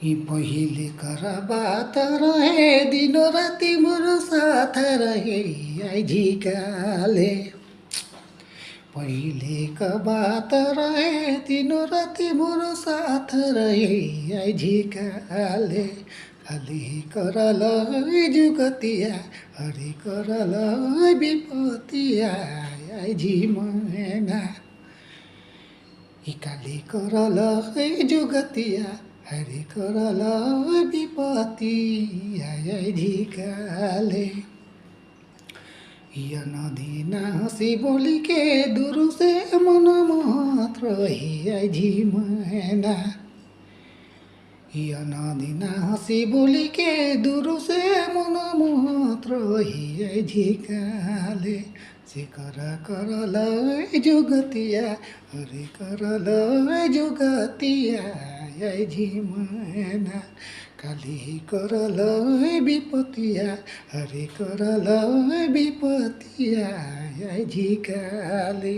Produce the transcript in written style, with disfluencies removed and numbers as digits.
यी पहिले कर बात रहे दिनो राति मोरो साथ रहे आइझिकाले पहिले का बात रहे दिनो राति मोरो साथ रहे आइझिकाले खाली करल जुगतिया हरि करल विपतिया आइझी मना इकाली करल जुगतिया हरि करल विपत्ति झिकाले या नदी ना हंसी बोली के दूर से मन मात्र ही झिमना या नदी ना हंसी बोली के दूर से मन मात्र ही झिकाले से करल जुगतिया हरि करल जुगतिया झिमना काली करल विपतिया हरि करल विपतिया झिकाले।